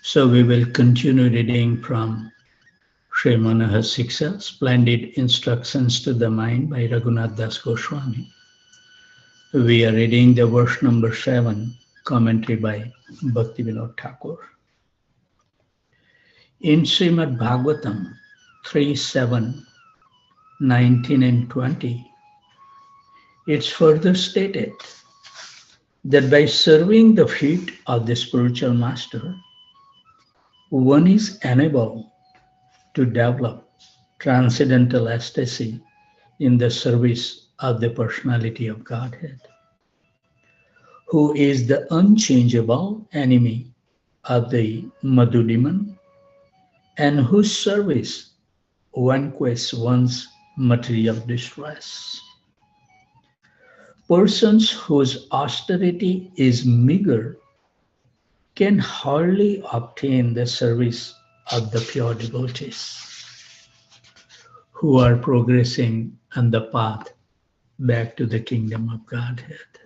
So we will continue reading from Sri Manohar Siksha, Splendid Instructions to the Mind by Raghunath Das Goswami. We are reading the verse number 7, commentary by Bhaktivinoda Thakur. In Srimad Bhagavatam 3:7, 19 and 20, it's further stated that by serving the feet of the spiritual master, one is enabled to develop transcendental ecstasy in the service of the personality of Godhead, who is the unchangeable enemy of the Madhu demon and whose service vanquishes one's material distress. Persons whose austerity is meager can hardly obtain the service of the pure devotees who are progressing on the path back to the kingdom of Godhead,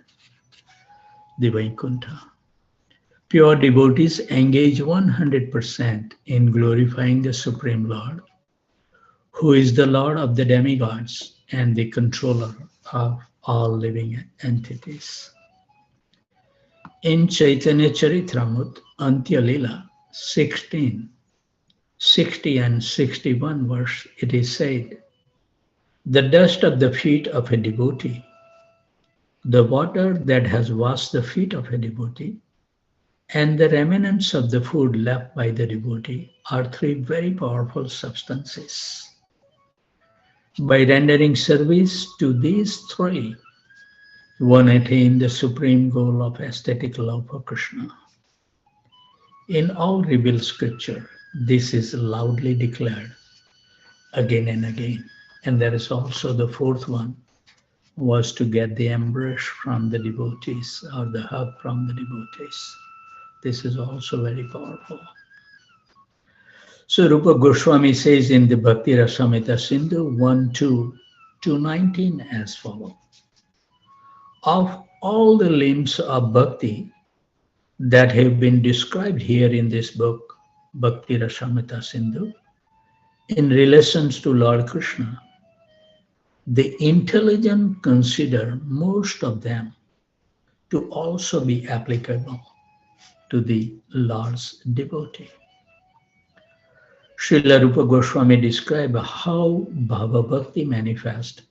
the Vaikuntha. Pure devotees engage 100% in glorifying the Supreme Lord, who is the Lord of the demigods and the controller of all living entities. In Chaitanya Charitamrita, Antya Lila 16, 60 and 61 verse, it is said, the dust of the feet of a devotee, the water that has washed the feet of a devotee, and the remnants of the food left by the devotee are three very powerful substances. By rendering service to these three, one attains the supreme goal of aesthetic love for Krishna. In all revealed scripture, this is loudly declared again and again. And there is also the fourth one, was to get the embrace from the devotees or the hug from the devotees. This is also very powerful. So Rupa Goswami says in the Bhakti Rasamrita Sindhu 1:2-19 as follows. Of all the limbs of bhakti that have been described here in this book, Bhakti Rasamrita Sindhu, in relations to Lord Krishna, the intelligent consider most of them to also be applicable to the Lord's devotee. Srila Rupa Goswami describes how Bhava Bhakti manifests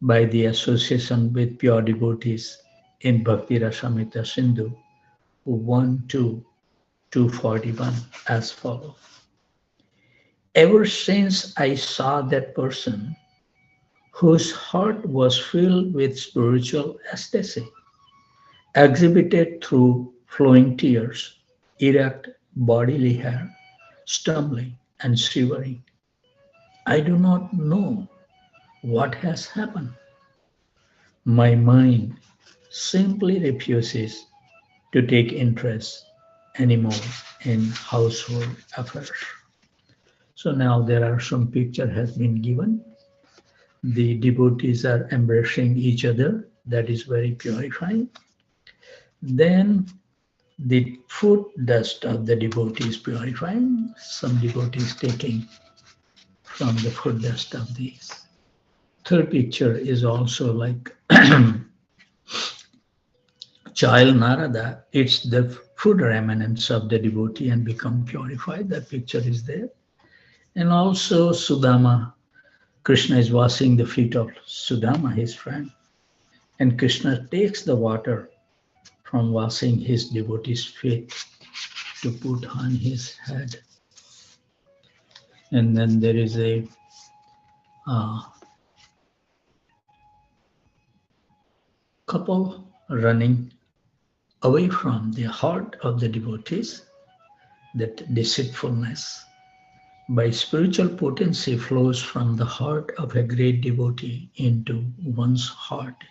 by the association with pure devotees in Bhakti Rasamrita Sindhu 1:2-241 as follows. Ever since I saw that person whose heart was filled with spiritual ecstasy, exhibited through flowing tears, erect bodily hair, stumbling and shivering, I do not know what has happened. My mind simply refuses to take interest anymore in household affairs. So now there are some picture has been given. The devotees are embracing each other. That is very purifying. Then the foot dust of the devotees purifying. Some devotees taking from the foot dust of these. Third picture is also like child Narada. It's the food remnants of the devotee and become purified. That picture is there. And also Sudama. Krishna is washing the feet of Sudama, his friend. And Krishna takes the water from washing his devotee's feet to put on his head. And then there is a couple running away from the heart of the devotees, that deceitfulness. By spiritual potency flows from the heart of a great devotee into one's heart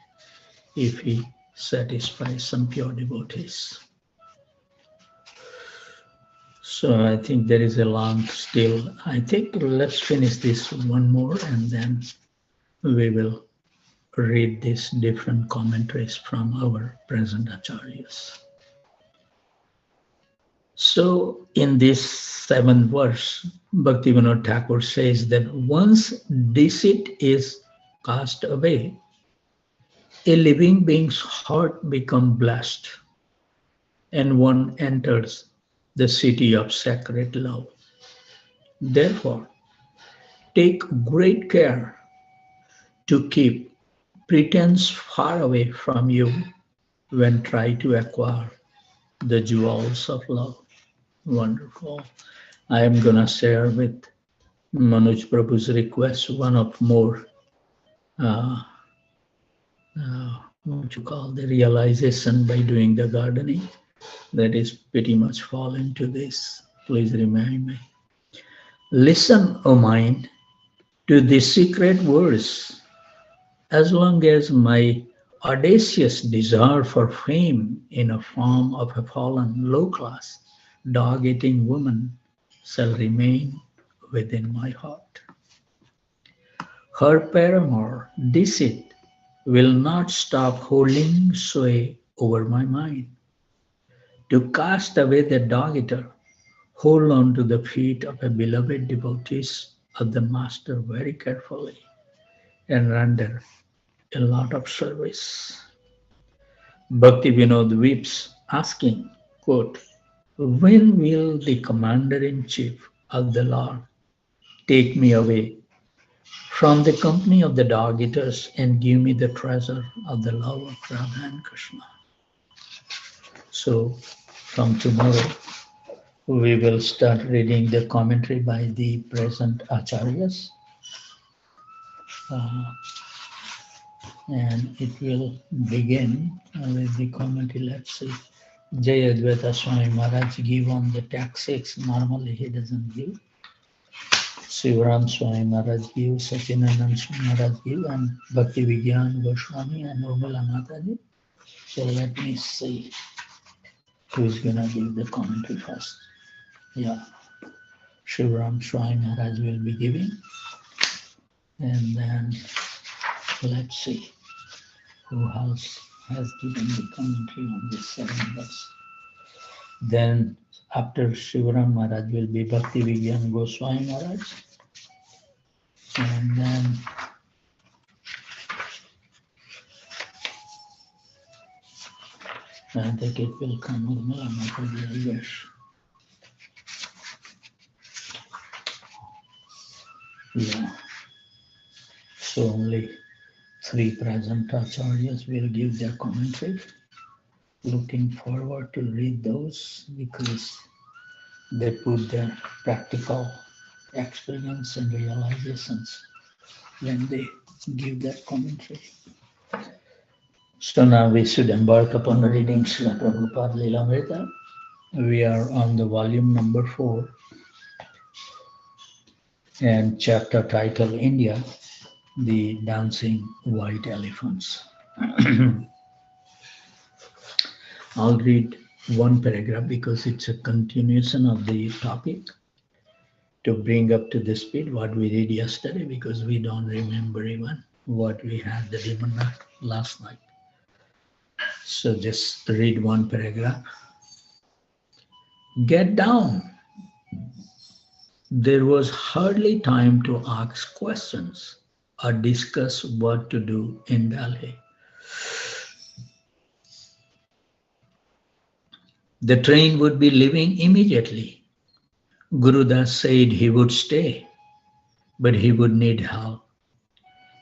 if he satisfies some pure devotees. So I think there is a long still. I think let's finish this one more and then we will read these different commentaries from our present acharyas. So in this seventh verse, Bhaktivinoda Thakur says that once deceit is cast away, a living being's heart becomes blessed and one enters the city of sacred love. Therefore, take great care to keep pretense far away from you when try to acquire the jewels of love. Wonderful. I am gonna share with Manoj Prabhu's request one of more uh, what you call the realization by doing the gardening that is pretty much fall into this. Please remind me. Listen, O mind, to the secret words. As long as my audacious desire for fame in a form of a fallen low class, dog eating woman shall remain within my heart. Her paramour, deceit, will not stop holding sway over my mind. To cast away the dog eater, hold on to the feet of a beloved devotees of the Master very carefully and render a lot of service. Bhakti Vinod weeps, asking, quote, when will the commander-in-chief of the Lord take me away from the company of the dog-eaters and give me the treasure of the love of Radha and Krishna? So from tomorrow, we will start reading the commentary by the present acharyas, uh, and it will begin with the commentary. Let's see. Jay Advaita Swami Maharaj give on the text 6. Normally he doesn't give. Sivaram Swami Maharaj give, Sachinandan Swami Maharaj give, and Bhakti Vigyan Goswami and Urmila Mataji. So let me see who is gonna give the commentary first. Yeah, Sivaram Swami Maharaj will be giving, and then let's see who else has given the commentary on this 7 verse. Then after Sivaram Maharaj will be Bhakti Vigyan Goswami Maharaj, and then I think it will come Urmila Mataji, I guess. Yeah. So only 3 present acharyas will give their commentary. Looking forward to read those because they put their practical experience and realizations when they give that commentary. So now we should embark upon reading Srila Prabhupada Lilamrita. We are on the volume number 4 and chapter title India, the Dancing White Elephants. I'll read one paragraph because it's a continuation of the topic to bring up to the speed what we read yesterday because we don't remember even what we had the demon last night. So just read one paragraph. Get down. There was hardly time to ask questions or discuss what to do in Delhi. The train would be leaving immediately. Gurudas said he would stay, but he would need help.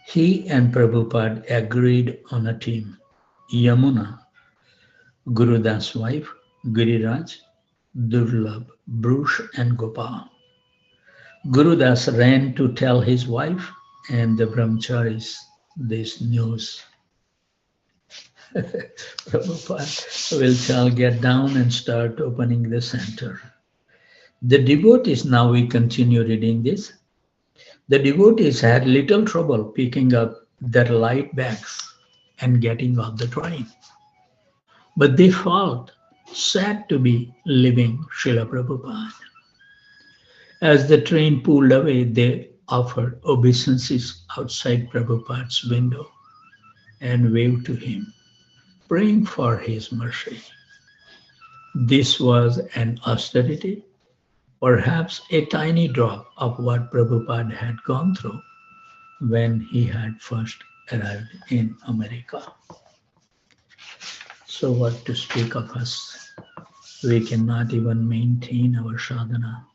He and Prabhupada agreed on a team. Yamuna, Gurudas' wife, Giriraj, Durlabh, Brush and Gopal. Gurudas ran to tell his wife and the brahmacharis this news. Prabhupada will tell, get down and start opening the center. The devotees, now we continue reading this. The devotees had little trouble picking up their light bags and getting off the train. But they felt sad to be leaving Srila Prabhupada. As the train pulled away, they offered obeisances outside Prabhupada's window and waved to him, praying for his mercy. This was an austerity, perhaps a tiny drop of what Prabhupada had gone through when he had first arrived in America. So, what to speak of us? We cannot even maintain our sadhana.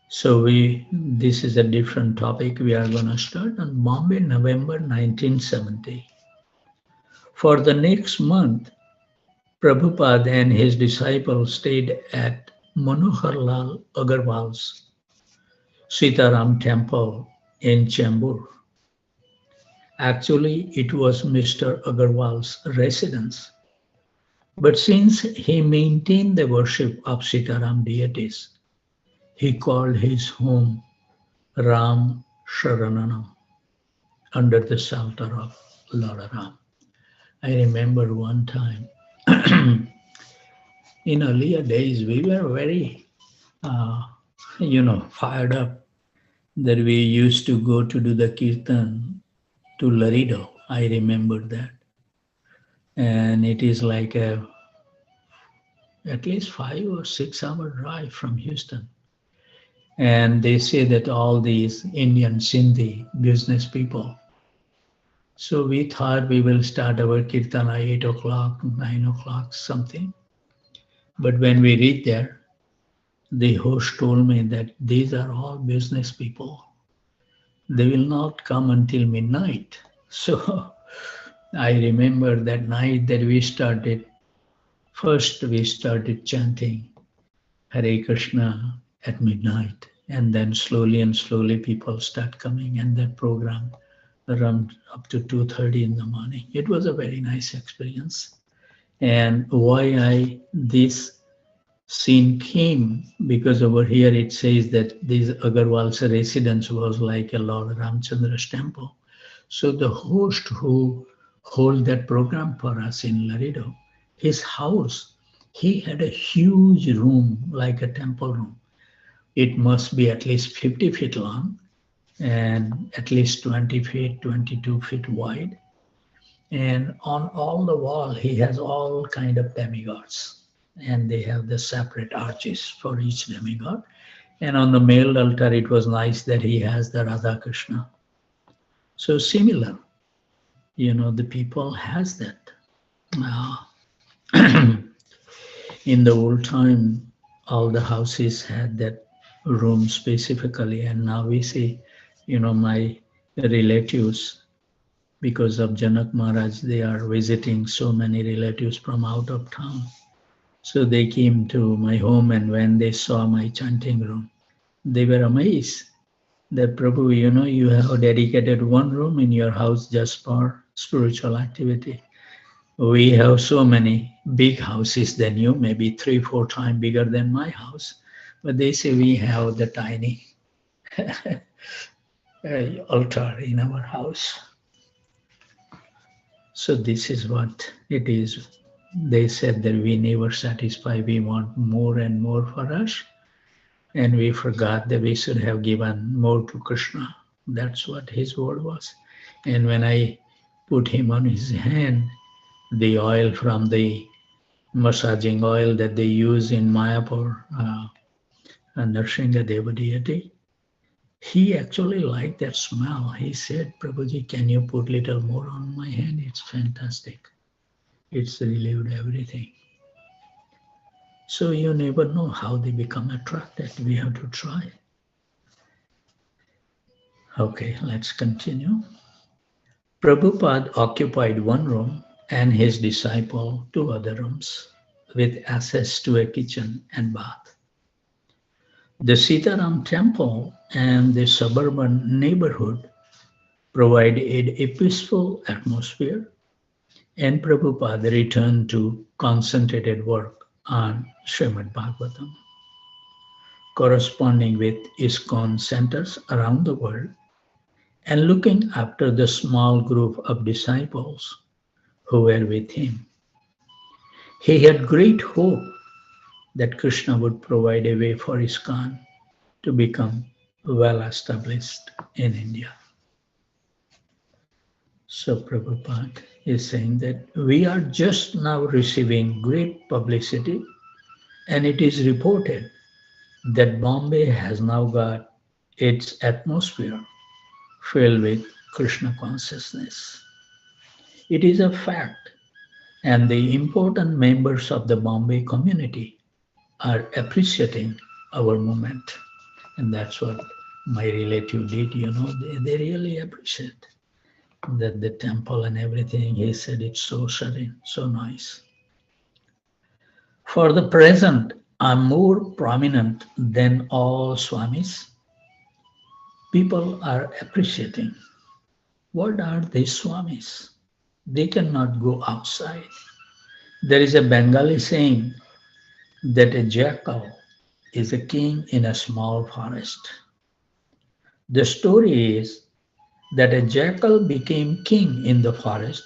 So, this is a different topic. We are going to start on Bombay, November 1970. For the next month, Prabhupada and his disciples stayed at Manoharlal Agarwal's Sitaram temple in Chembur. Actually, it was Mr. Agarwal's residence. But since he maintained the worship of Sitaram deities, he called his home Ram Sharananam under the shelter of Lord Ram. I remember one time in earlier days, we were very, uh, fired up that we used to go to do the kirtan to Laredo. I remember that. And it is like at least 5 or 6 hour drive from Houston. And they say that all these Indian Sindhi business people. So we thought we will start our kirtana 8 o'clock, 9 o'clock, something. But when we reached there, the host told me that these are all business people. They will not come until midnight. So I remember that night that we started, first we started chanting Hare Krishna at midnight. And then slowly and slowly people start coming and that program around up to 2:30 in the morning. It was a very nice experience. And why I this scene came, because over here it says that this Agarwal's residence was like a Lord Ramchandra's temple. So the host who hold that program for us in Laredo, his house, he had a huge room like a temple room. It must be at least 50 feet long and at least 20 feet, 22 feet wide. And on all the wall, he has all kind of demigods. And they have the separate arches for each demigod. And on the male altar, it was nice that he has the Radha Krishna. So similar, the people has that. In the old time, all the houses had that room specifically. And now we see, my relatives, because of Janak Maharaj, they are visiting so many relatives from out of town. So they came to my home, and when they saw my chanting room, they were amazed that Prabhu, you have dedicated one room in your house just for spiritual activity. We have so many big houses than you, maybe 3-4 times bigger than my house. But they say we have the tiny altar in our house. So this is what it is. They said that we never satisfy, we want more and more for us. And we forgot that we should have given more to Krishna. That's what his word was. And when I put him on his hand, the oil from the massaging oil that they use in Mayapur, Narsingha Deva deity, he actually liked that smell. He said, Prabhuji, can you put little more on my hand? It's fantastic. It's relieved everything. So you never know how they become attracted. We have to try. Okay, let's continue. Prabhupada occupied one room and his disciple 2 other rooms with access to a kitchen and bath. The Sitaram temple and the suburban neighborhood provided a peaceful atmosphere, and Prabhupada returned to concentrated work on Srimad Bhagavatam. Corresponding with ISKCON centers around the world and looking after the small group of disciples who were with him. He had great hope that Krishna would provide a way for ISKCON to become well established in India. So Prabhupada is saying that we are just now receiving great publicity, and it is reported that Bombay has now got its atmosphere filled with Krishna consciousness. It is a fact, and the important members of the Bombay community are appreciating our movement. And that's what my relative did, they really appreciate that the temple and everything. He said it's so serene, so nice. For the present, I'm more prominent than all Swamis. People are appreciating. What are these Swamis? They cannot go outside. There is a Bengali saying that a jackal is a king in a small forest. The story is that a jackal became king in the forest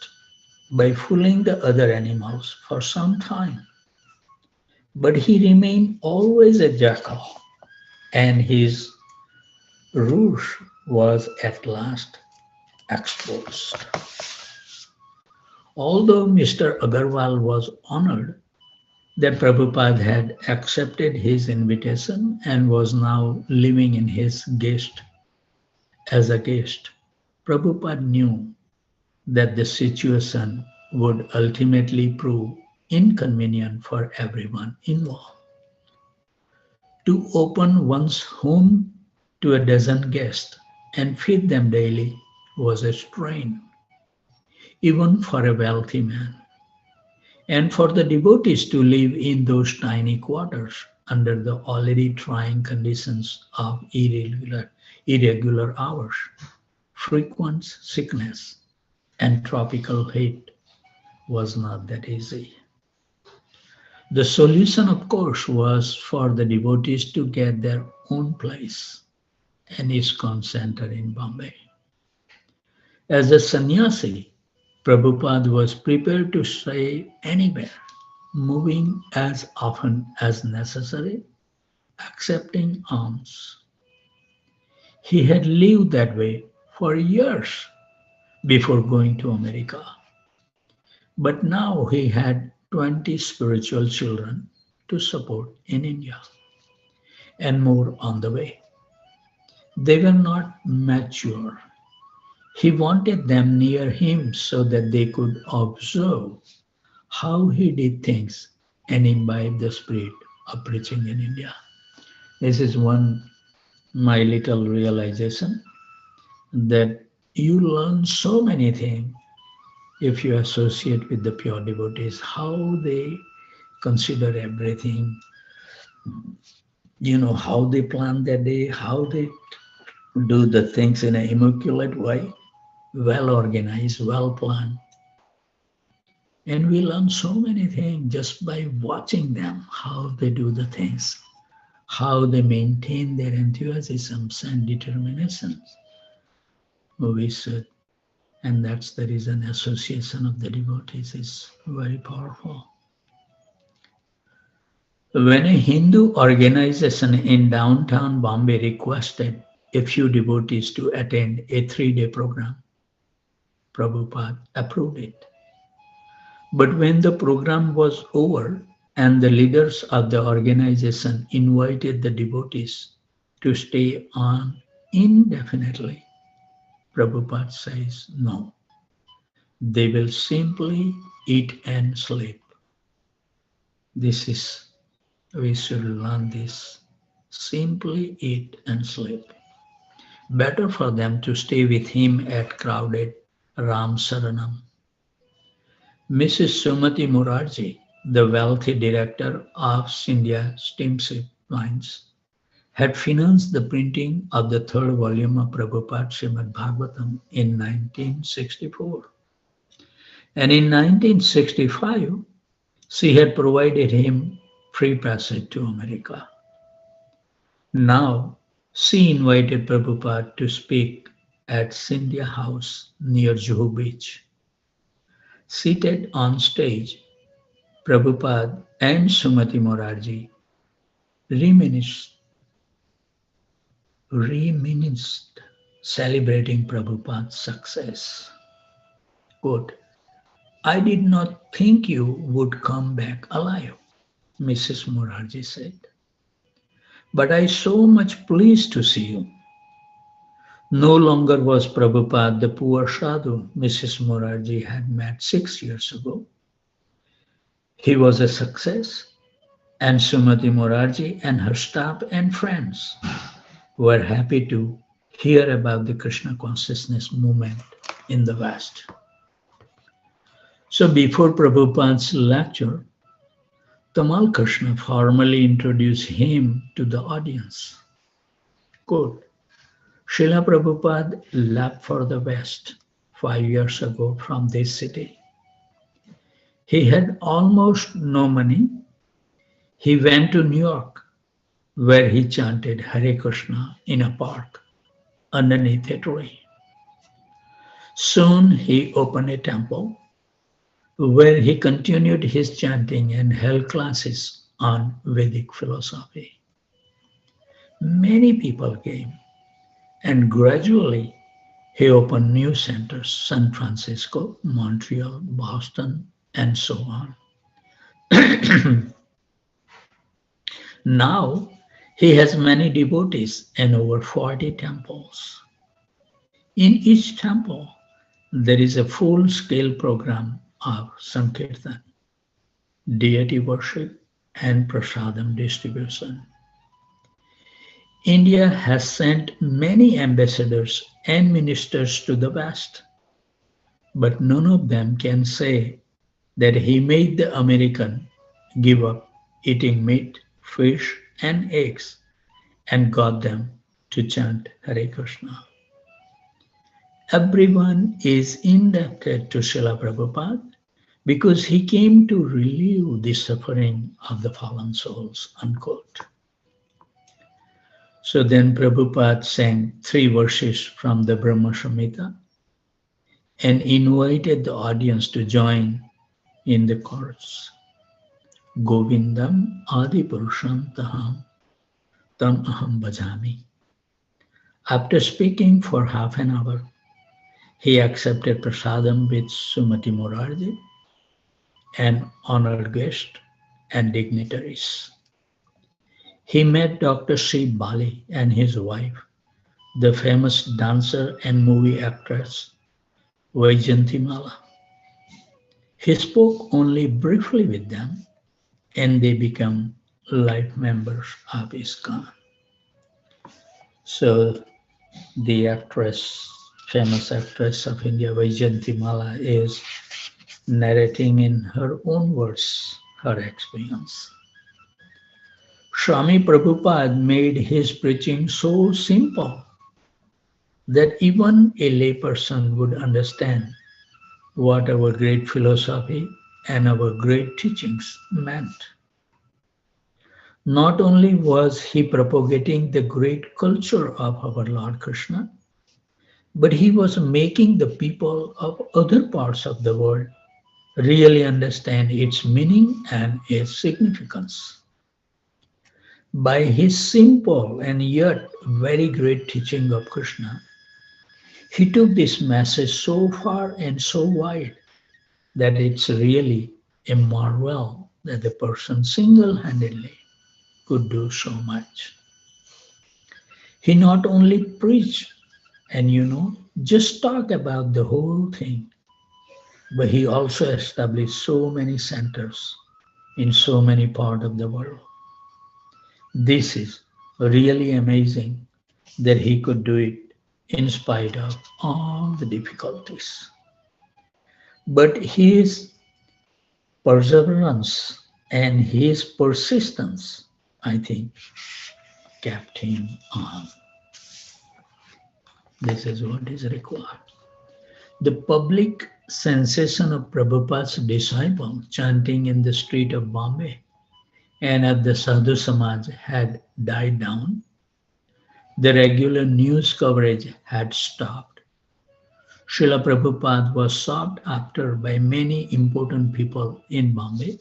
by fooling the other animals for some time. But he remained always a jackal, and his ruse was at last exposed. Although Mr. Agarwal was honored that Prabhupada had accepted his invitation and was now living in his guest as a guest, Prabhupada knew that the situation would ultimately prove inconvenient for everyone involved. To open one's home to a dozen guests and feed them daily was a strain, even for a wealthy man. And for the devotees to live in those tiny quarters under the already trying conditions of irregular hours, frequent sickness, and tropical heat was not that easy. The solution, of course, was for the devotees to get their own place, an ISKCON center in Bombay. As a sannyasi, Prabhupada was prepared to stay anywhere, moving as often as necessary, accepting alms. He had lived that way for years before going to America. But now he had 20 spiritual children to support in India and more on the way. They were not mature. He wanted them near him so that they could observe how he did things and imbibe the spirit of preaching in India. This is one my little realization, that you learn so many things if you associate with the pure devotees, how they consider everything, how they plan their day, how they do the things in an immaculate way, well organized, well planned. And we learn so many things just by watching them, how they do the things, how they maintain their enthusiasms and determinations. We should, and that's the reason association of the devotees is very powerful. When a Hindu organization in downtown Bombay requested a few devotees to attend a 3-day program, Prabhupada approved it. But when the program was over and the leaders of the organization invited the devotees to stay on indefinitely, Prabhupada says no. They will simply eat and sleep. This is, we should learn this. Simply eat and sleep. Better for them to stay with him at crowded Ram Saranam. Mrs. Sumati Murarji, the wealthy director of Scindia Steamship Lines, had financed the printing of the third volume of Prabhupada's Srimad Bhagavatam in 1964. And in 1965, she had provided him free passage to America. Now, she invited Prabhupada to speak at Scindia House near Juhu Beach. Seated on stage, Prabhupada and Sumati Morarji reminisced celebrating Prabhupada's success. Quote, I did not think you would come back alive, Mrs. Morarji said. But I so much pleased to see you. No longer was Prabhupada the poor sadhu Mrs. Morarji had met 6 years ago. He was a success, and Sumati Morarji and her staff and friends were happy to hear about the Krishna consciousness movement in the West. So before Prabhupada's lecture, Tamal Krishna formally introduced him to the audience. Quote, Srila Prabhupada left for the West 5 years ago from this city. He had almost no money. He went to New York, where he chanted Hare Krishna in a park underneath a tree. Soon he opened a temple where he continued his chanting and held classes on Vedic philosophy. Many people came, and gradually he opened new centers, San Francisco, Montreal, Boston, and so on. Now he has many devotees and over 40 temples. In each temple, there is a full-scale program of Sankirtan, deity worship, and prasadam distribution. India has sent many ambassadors and ministers to the West, but none of them can say that he made the American give up eating meat, fish, and eggs and got them to chant Hare Krishna. Everyone is indebted to Srila Prabhupada because he came to relieve the suffering of the fallen souls, unquote. So then Prabhupada sang 3 verses from the Brahma Samhita and invited the audience to join in the chorus. Govindam Adi Purusham Taham Tam Aham Bhajami. After speaking for half an hour, he accepted prasadam with Sumati Morarji and honored guests and dignitaries. He met Dr. Sri Bali and his wife, the famous dancer and movie actress Vaijantimala. He spoke only briefly with them, and they became life members of ISKCON. So the actress, famous actress of India, Vaijantimala, is narrating in her own words her experience. Swami Prabhupada made his preaching so simple that even a layperson would understand what our great philosophy and our great teachings meant. Not only was he propagating the great culture of our Lord Krishna, but he was making the people of other parts of the world really understand its meaning and its significance. By his simple and yet very great teaching of Krishna, he took this message so far and so wide that it's really a marvel that the person single-handedly could do so much. He not only preached and just talk about the whole thing, but he also established so many centers in so many parts of the world. This is really amazing that he could do it in spite of all the difficulties. But his perseverance and his persistence, I think, kept him on. This is what is required. The public sensation of Prabhupada's disciple chanting in the street of Bombay and at the Sadhu Samaj had died down. The regular news coverage had stopped. Srila Prabhupada was sought after by many important people in Bombay,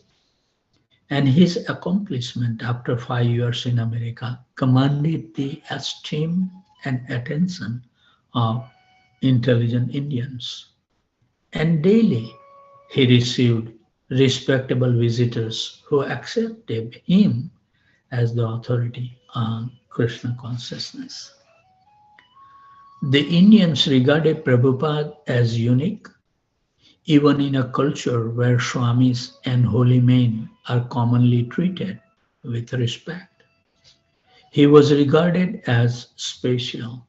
and his accomplishment after 5 years in America commanded the esteem and attention of intelligent Indians. And daily he received respectable visitors who accepted him as the authority on Krishna consciousness. The Indians regarded Prabhupada as unique, even in a culture where Swamis and holy men are commonly treated with respect. He was regarded as special.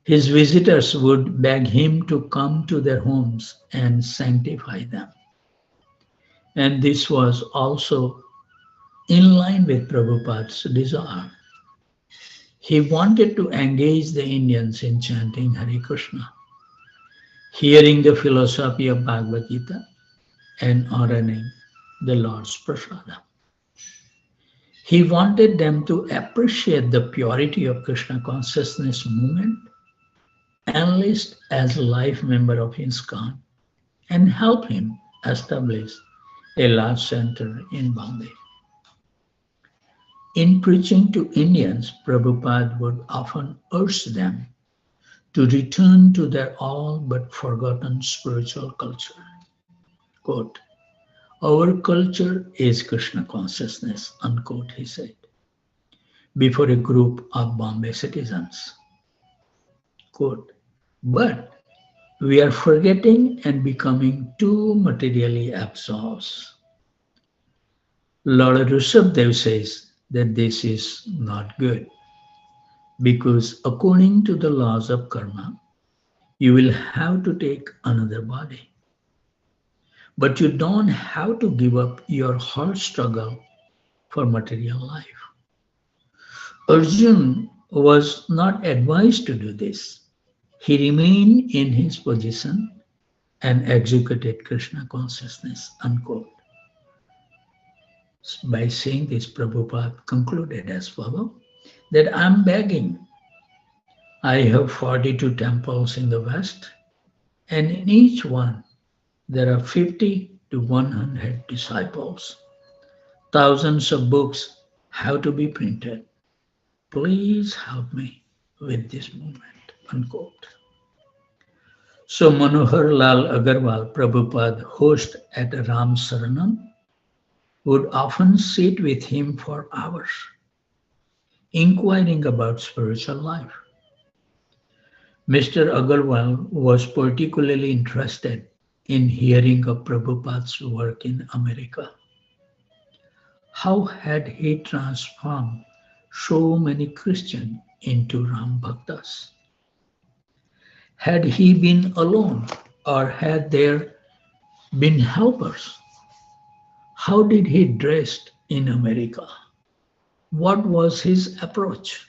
His visitors would beg him to come to their homes and sanctify them. And this was also in line with Prabhupada's desire. He wanted to engage the Indians in chanting Hare Krishna, hearing the philosophy of Bhagavad Gita, and honoring the Lord's Prasada. He wanted them to appreciate the purity of Krishna consciousness movement, enlist as a life member of ISKCON, and help him establish a large center in Bombay. In preaching to Indians, Prabhupada would often urge them to return to their all but forgotten spiritual culture. Quote, "Our culture is Krishna consciousness," unquote, he said, before a group of Bombay citizens. Quote, "But we are forgetting and becoming too materially absorbed." Lord Rishabhdev says that this is not good because according to the laws of karma, you will have to take another body. But you don't have to give up your heart struggle for material life. Arjun was not advised to do this. He remained in his position and executed Krishna consciousness, unquote. By saying this, Prabhupada concluded as follows, that I'm begging. I have 42 temples in the West, and in each one there are 50 to 100 disciples. Thousands of books have to be printed. Please help me with this movement, unquote. So Manohar Lal Agarwal, Prabhupada host at Ram Saranam, would often sit with him for hours, inquiring about spiritual life. Mr. Agarwal was particularly interested in hearing of Prabhupada's work in America. How had he transformed so many Christians into Ram Bhaktas? Had he been alone or had there been helpers? How did he dress in America? What was his approach?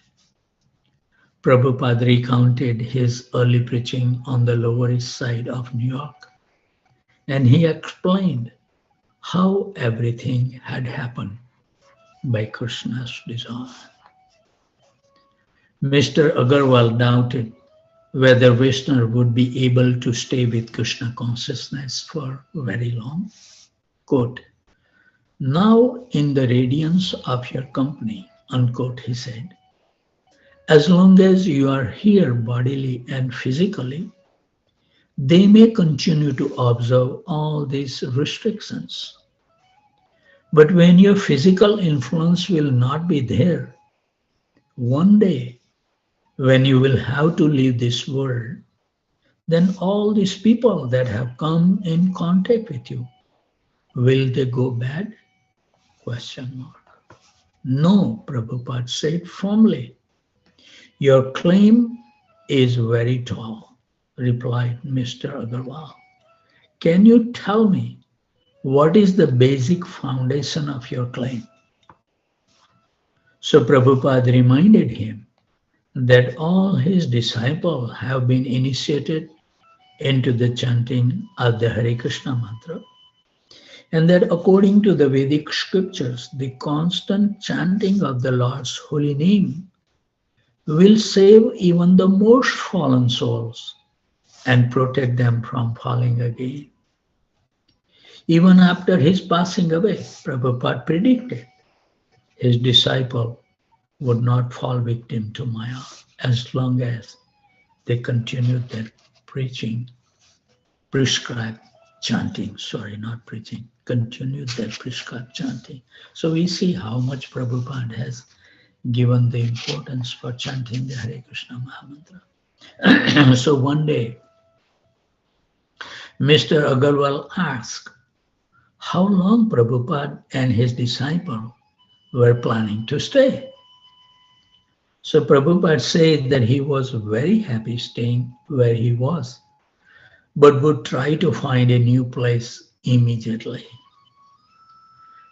Prabhupada recounted his early preaching on the Lower East Side of New York, and he explained how everything had happened by Krishna's desire. Mr. Agarwal doubted whether Vishnu would be able to stay with Krishna consciousness for very long. Quote, "Now in the radiance of your company," unquote, he said, "as long as you are here bodily and physically, they may continue to observe all these restrictions. But when your physical influence will not be there, one day when you will have to leave this world, then all these people that have come in contact with you, will they go bad? Question mark. No, Prabhupada said firmly. Your claim is very tall, replied Mr. Agarwal. Can you tell me what is the basic foundation of your claim? So Prabhupada reminded him that all his disciples have been initiated into the chanting of the Hare Krishna mantra, and that according to the Vedic scriptures, the constant chanting of the Lord's holy name will save even the most fallen souls and protect them from falling again. Even after his passing away, Prabhupada predicted his disciple would not fall victim to Maya as long as they continued their preaching prescribed chanting, sorry, not preaching, continued that prescribed chanting. So we see how much Prabhupada has given the importance for chanting the Hare Krishna Mahamantra. So one day, Mr. Agarwal asked how long Prabhupada and his disciple were planning to stay. So Prabhupada said that he was very happy staying where he was, but would try to find a new place immediately.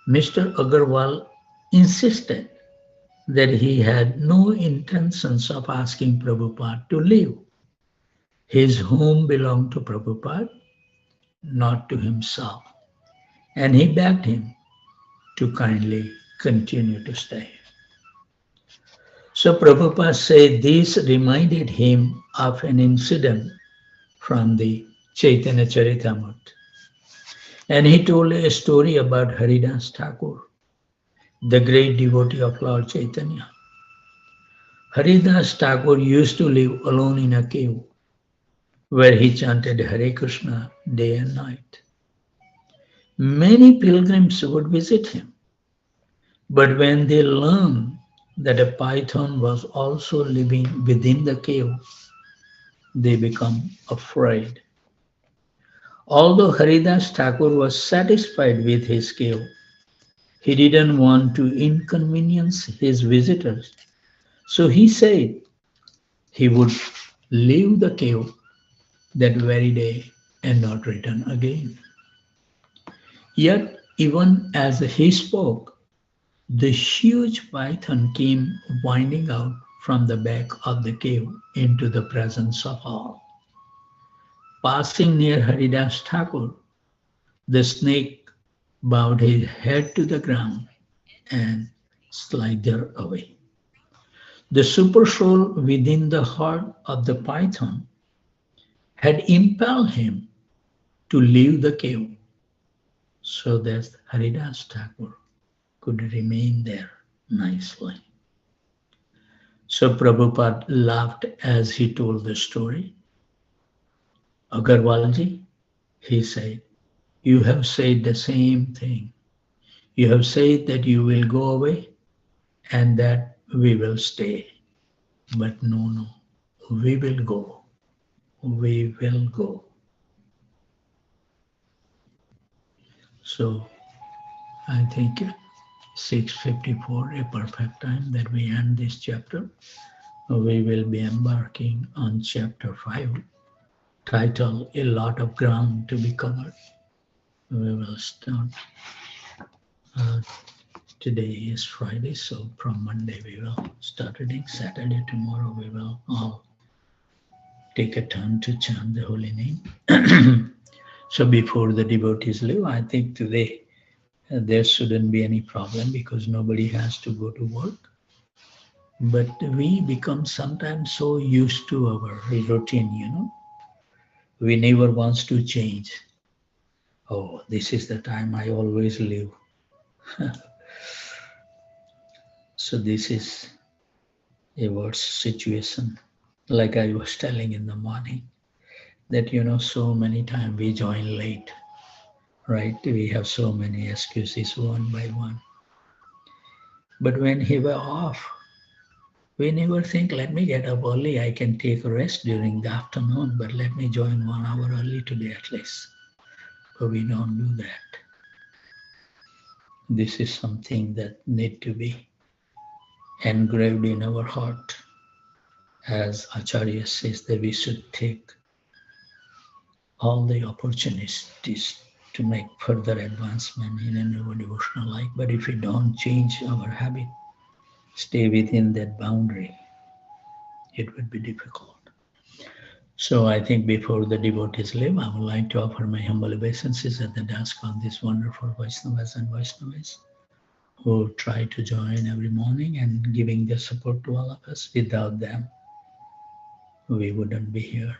Mr. Agarwal insisted that he had no intentions of asking Prabhupada to leave. His home belonged to Prabhupada, not to himself, and he begged him to kindly continue to stay. So Prabhupada said this reminded him of an incident from the Chaitanya Charitamrita. And he told a story about Haridas Thakur, the great devotee of Lord Chaitanya. Haridas Thakur used to live alone in a cave where he chanted Hare Krishna day and night. Many pilgrims would visit him, but when they learned that a python was also living within the cave, they become afraid. Although Haridas Thakur was satisfied with his cave, he didn't want to inconvenience his visitors. So he said he would leave the cave that very day and not return again. Yet, even as he spoke, the huge python came winding out from the back of the cave into the presence of all. Passing near Haridas Thakur, the snake bowed his head to the ground and slithered away. The super soul within the heart of the python had impelled him to leave the cave so that Haridas Thakur could remain there nicely. So Prabhupada laughed as he told the story. Agarwalji, he said, you have said the same thing. You have said that you will go away and that we will stay. But no, we will go. We will go. So I think 6:54, a perfect time that we end this chapter. We will be embarking on chapter 5, titled A Lot of Ground to be Covered. We will start. Today is Friday, so from Monday we will start reading. Saturday, tomorrow we will all take a turn to chant the holy name. So before the devotees leave, I think today there shouldn't be any problem because nobody has to go to work. But we become sometimes so used to our routine, We never wants to change. Oh, this is the time I always live. So this is a worse situation. Like I was telling in the morning, that so many times we join late, right? We have so many excuses one by one. But when he were off, we never think, let me get up early, I can take a rest during the afternoon, but let me join 1 hour early today at least. But we don't do that. This is something that need to be engraved in our heart. As Acharya says that we should take all the opportunities to make further advancement in our devotional life. But if we don't change our habit, stay within that boundary, it would be difficult. So I think before the devotees leave, I would like to offer my humble obeisances at the dusk of these wonderful Vaishnavas and Vaishnavas who try to join every morning and giving their support to all of us. Without them, we wouldn't be here.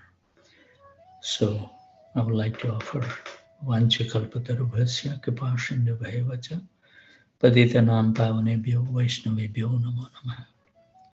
So I would like to offer Vanchakalpatarubhasya Kripasindubhaya Patitanam Pavanebhyo Vaishnavebhyo Namo Namaha.